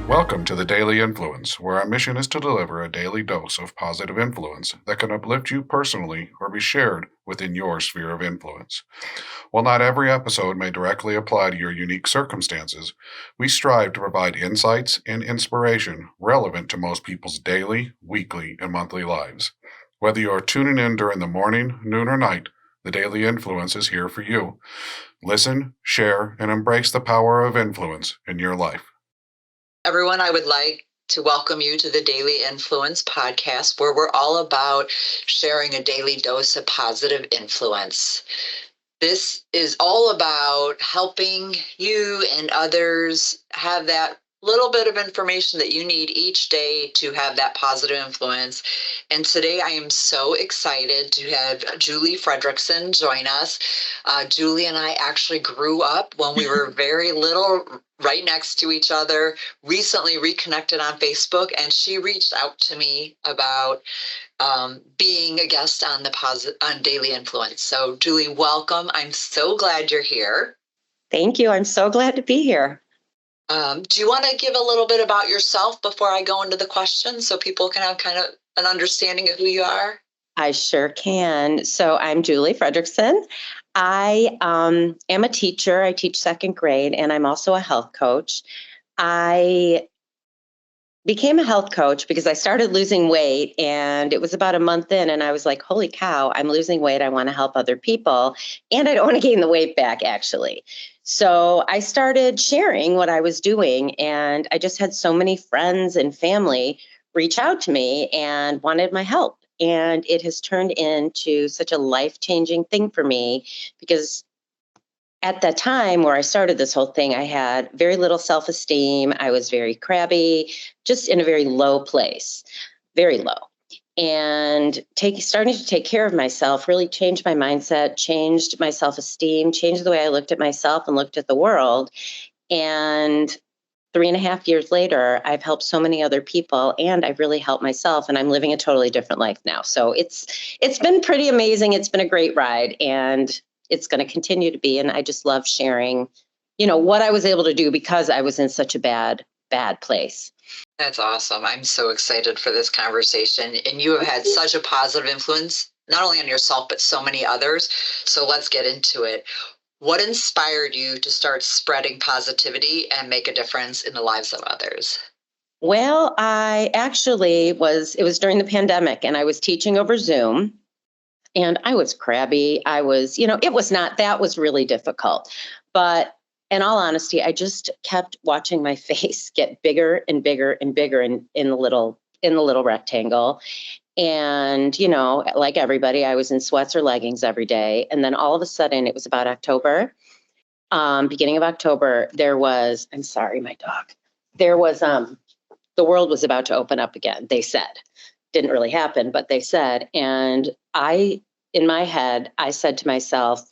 Welcome to the Daily Influence, where our mission is to deliver a daily dose of positive influence that can uplift you personally or be shared within your sphere of influence. While not every episode may directly apply to your unique circumstances, we strive to provide insights and inspiration relevant to most people's daily, weekly, and monthly lives. Whether you are tuning in during the morning, noon, or night, the Daily Influence is here for you. Listen, share, and embrace the power of influence in your life. Everyone, I would like to welcome you to the Daily Influence podcast, where we're all about sharing a daily dose of positive influence. This is all about helping you and others have that little bit of information that you need each day to have that positive influence. And today I am so excited to have Julie Frederickson join us. Julie and I actually grew up when we were very little, right next to each other, recently reconnected on Facebook, and she reached out to me about being a guest on on Daily Influence. So Julie, welcome. I'm so glad you're here. Thank you. I'm so glad to be here. Do you want to give a little bit about yourself before I go into the questions so people can have kind of an understanding of who you are? I sure can. So I'm Julie Frederickson. I am a teacher. I teach second grade, and I'm also a health coach. I became a health coach because I started losing weight, and it was about a month in, and I was like, holy cow, I'm losing weight. I want to help other people, and I don't want to gain the weight back, actually. So I started sharing what I was doing, and I just had so many friends and family reach out to me and wanted my help. And it has turned into such a life-changing thing for me because at that time where I started this whole thing, I had very little self-esteem. I was very crabby, just in a very low place, very low. And starting to take care of myself really changed my mindset, changed my self-esteem, changed the way I looked at myself and looked at the world. And 3.5 years later, I've helped so many other people, and I've really helped myself, and I'm living a totally different life now. So it's been pretty amazing. It's been a great ride, and it's going to continue to be. And I just love sharing, what I was able to do because I was in such a bad place. That's awesome. I'm so excited for this conversation. And you have had such a positive influence, not only on yourself, but so many others. So let's get into it. What inspired you to start spreading positivity and make a difference in the lives of others? Well, it was during the pandemic, and I was teaching over Zoom, and I was crabby. That was really difficult. But in all honesty, I just kept watching my face get bigger and bigger and bigger in the little rectangle. And, like everybody, I was in sweats or leggings every day. And then all of a sudden, it was about October, beginning of October, I'm sorry, my dog. The world was about to open up again, they said. Didn't really happen, but they said. And in my head, I said to myself,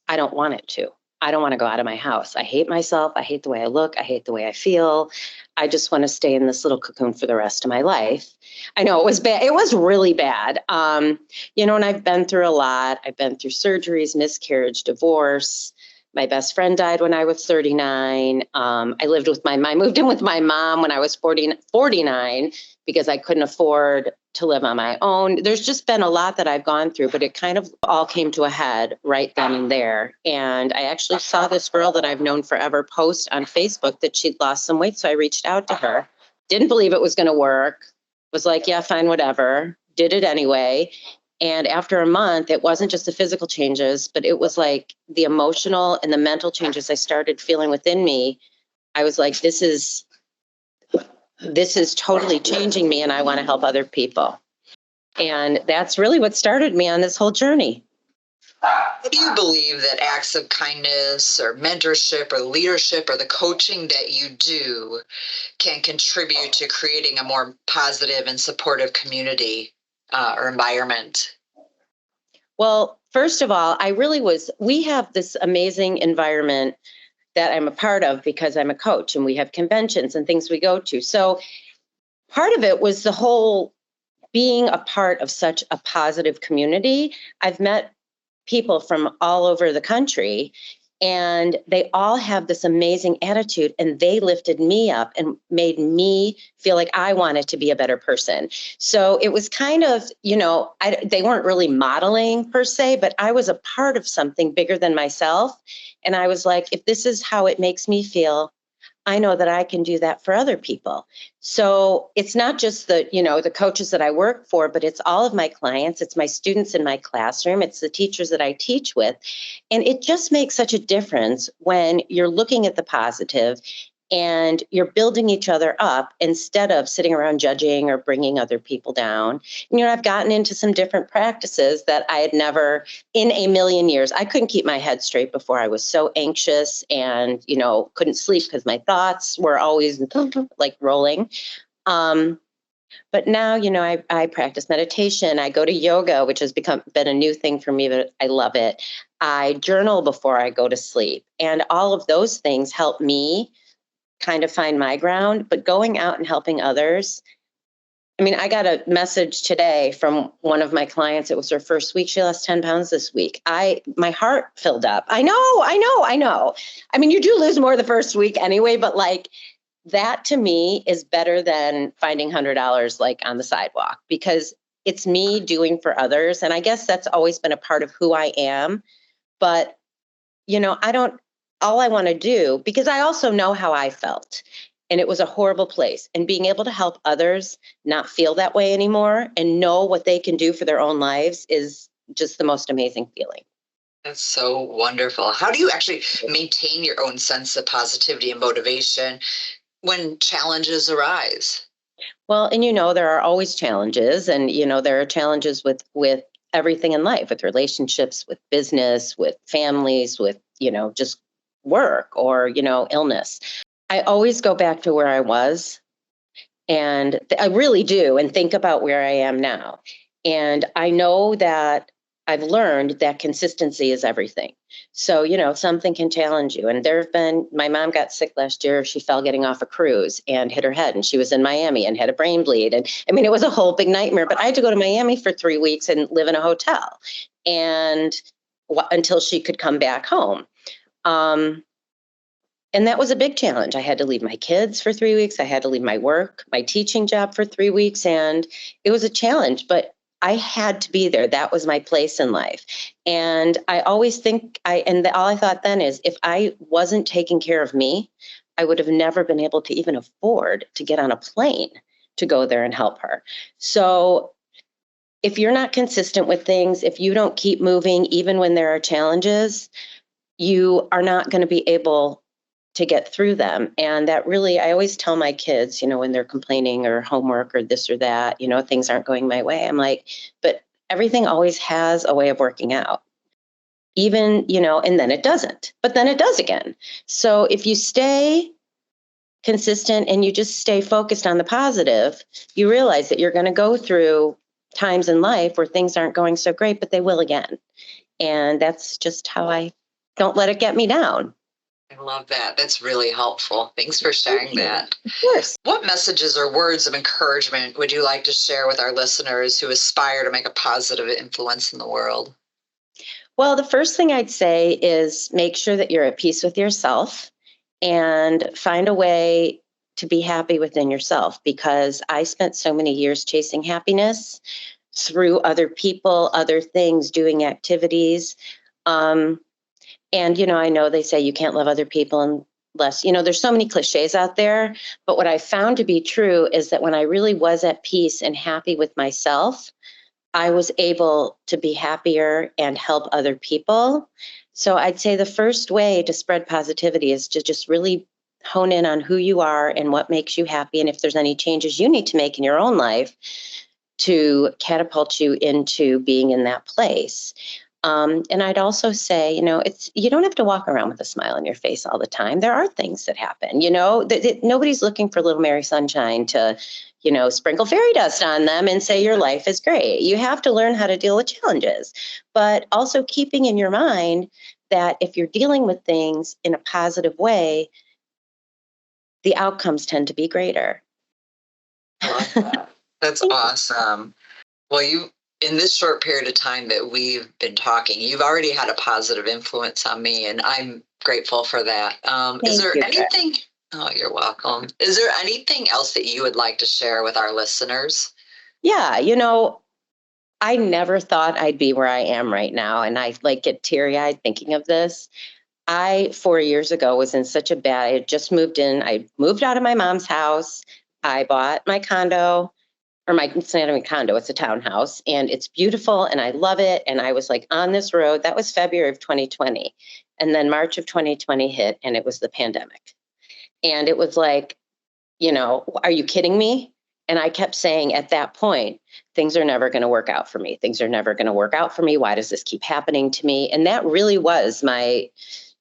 I don't want it to. I don't want to go out of my house. I hate myself. I hate the way I look. I hate the way I feel. I just want to stay in this little cocoon for the rest of my life. I know it was bad. It was really bad. And I've been through a lot. I've been through surgeries, miscarriage, divorce. My best friend died when I was 39. I moved in with my mom when I was 49 because I couldn't afford to live on my own. There's just been a lot that I've gone through, but it kind of all came to a head right then and there. And I actually saw this girl that I've known forever post on Facebook that she'd lost some weight. So I reached out to her, didn't believe it was going to work, was like, yeah, fine, whatever, did it anyway. And after a month, it wasn't just the physical changes, but it was like the emotional and the mental changes I started feeling within me. I was like, this is totally changing me, and I want to help other people. And that's really what started me on this whole journey. Do you believe that acts of kindness or mentorship or leadership or the coaching that you do can contribute to creating a more positive and supportive community or environment? Well, first of all, we have this amazing environment that I'm a part of because I'm a coach, and we have conventions and things we go to. So part of it was the whole being a part of such a positive community. I've met people from all over the country, And they all have this amazing attitude, and they lifted me up and made me feel like I wanted to be a better person. So it was kind of, they weren't really modeling per se, but I was a part of something bigger than myself. And I was like, if this is how it makes me feel, I know that I can do that for other people. So it's not just the coaches that I work for, but it's all of my clients. It's my students in my classroom. It's the teachers that I teach with. And it just makes such a difference when you're looking at the positive and you're building each other up instead of sitting around judging or bringing other people down. I've gotten into some different practices that I had never in a million years. I couldn't keep my head straight before. I was so anxious and, couldn't sleep because my thoughts were always like rolling. But now, I practice meditation. I go to yoga, which has been a new thing for me, but I love it. I journal before I go to sleep. And all of those things help me kind of find my ground. But going out and helping others, I got a message today from one of my clients. It was her first week. She lost 10 pounds this week. My heart filled up. I know. You do lose more the first week anyway, but like that to me is better than finding $100 like on the sidewalk, because it's me doing for others. And I guess that's always been a part of who I am. But, all I want to do, because I also know how I felt. And it was a horrible place. And being able to help others not feel that way anymore and know what they can do for their own lives is just the most amazing feeling. That's so wonderful. How do you actually maintain your own sense of positivity and motivation when challenges arise? Well, and there are always challenges, and there are challenges with everything in life, with relationships, with business, with families, with just work or illness. I always go back to where I was, and I really do, and think about where I am now. And I know that I've learned that consistency is everything. So, something can challenge you. And my mom got sick last year. She fell getting off a cruise and hit her head, and she was in Miami and had a brain bleed. And it was a whole big nightmare, but I had to go to Miami for 3 weeks and live in a hotel and until she could come back home. And that was a big challenge. I had to leave my kids for 3 weeks. I had to leave my work, my teaching job for 3 weeks. And it was a challenge, but I had to be there. That was my place in life. And I always think all I thought then is if I wasn't taking care of me, I would have never been able to even afford to get on a plane to go there and help her. So if you're not consistent with things, if you don't keep moving, even when there are challenges, you are not going to be able to get through them. And that really, I always tell my kids, when they're complaining or homework or this or that, things aren't going my way. I'm like, but everything always has a way of working out. Even, and then it doesn't, but then it does again. So if you stay consistent and you just stay focused on the positive, you realize that you're going to go through times in life where things aren't going so great, but they will again. And that's just how I don't let it get me down. I love that. That's really helpful. Thanks for sharing that. Of course. What messages or words of encouragement would you like to share with our listeners who aspire to make a positive influence in the world? Well, the first thing I'd say is make sure that you're at peace with yourself and find a way to be happy within yourself, because I spent so many years chasing happiness through other people, other things, doing activities. And, I know they say you can't love other people unless, there's so many cliches out there. But what I found to be true is that when I really was at peace and happy with myself, I was able to be happier and help other people. So I'd say the first way to spread positivity is to just really hone in on who you are and what makes you happy. And if there's any changes you need to make in your own life to catapult you into being in that place. And I'd also say, you don't have to walk around with a smile on your face all the time. There are things that happen, nobody's looking for little Mary Sunshine to, sprinkle fairy dust on them and say your life is great. You have to learn how to deal with challenges, but also keeping in your mind that if you're dealing with things in a positive way, the outcomes tend to be greater. I love that. That's awesome. Well, in this short period of time that we've been talking, you've already had a positive influence on me, and I'm grateful for that. Is Thank there you, Greg. anything? Oh, you're welcome. Is there anything else that you would like to share with our listeners? Yeah, I never thought I'd be where I am right now. And I like get teary eyed thinking of this. 4 years ago, was in such a bad, I had just moved in. I moved out of my mom's house. I bought my condo, it's not even a condo, it's a townhouse, and it's beautiful and I love it. And I was like on this road. That was February of 2020. And then March of 2020 hit and it was the pandemic. And it was like, are you kidding me? And I kept saying at that point, things are never going to work out for me. Things are never going to work out for me. Why does this keep happening to me? And that really was my,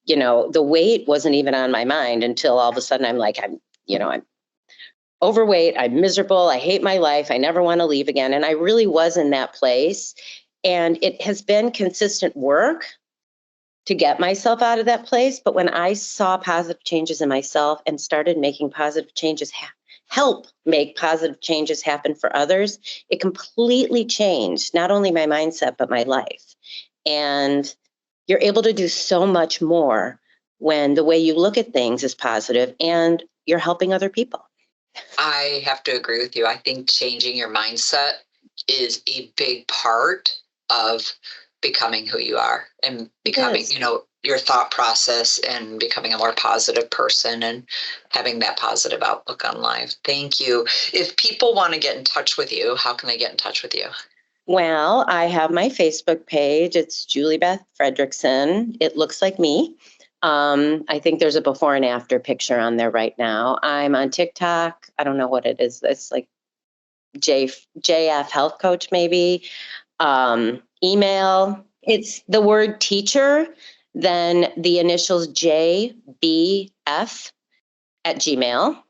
the weight wasn't even on my mind until all of a sudden I'm like, I'm overweight. I'm miserable. I hate my life. I never want to leave again. And I really was in that place. And it has been consistent work to get myself out of that place. But when I saw positive changes in myself and started making positive changes, help make positive changes happen for others, it completely changed not only my mindset, but my life. And you're able to do so much more when the way you look at things is positive and you're helping other people. I have to agree with you. I think changing your mindset is a big part of becoming who you are and becoming, your thought process and becoming a more positive person and having that positive outlook on life. Thank you. If people want to get in touch with you, how can they get in touch with you? Well, I have my Facebook page. It's Julie Beth Frederickson. It looks like me. I think there's a before and after picture on there right now. I'm on TikTok. I don't know what it is. It's like JF Health Coach, maybe. Email. It's the word teacher, then the initials JBF at Gmail.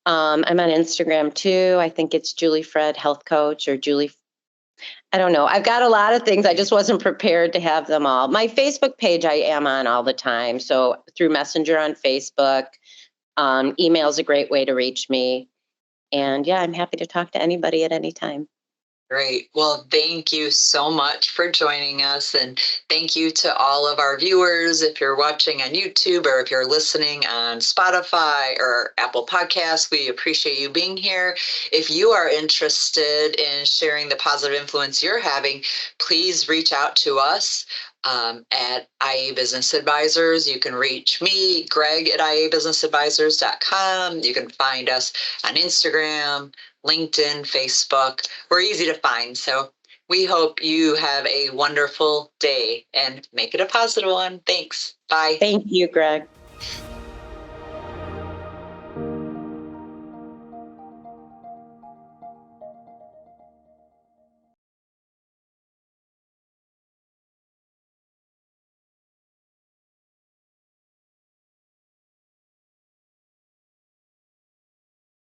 I'm on Instagram too. I think it's Julie Fred Health Coach or Julie. I don't know. I've got a lot of things. I just wasn't prepared to have them all. My Facebook page I am on all the time. So through Messenger on Facebook, email is a great way to reach me. And yeah, I'm happy to talk to anybody at any time. Great. Well, thank you so much for joining us. And thank you to all of our viewers. If you're watching on YouTube or if you're listening on Spotify or Apple Podcasts, we appreciate you being here. If you are interested in sharing the positive influence you're having, please reach out to us at IA Business Advisors. You can reach me, Greg, at iabusinessadvisors.com. You can find us on Instagram, LinkedIn, Facebook. We're easy to find. So we hope you have a wonderful day and make it a positive one. Thanks. Bye. Thank you, Greg.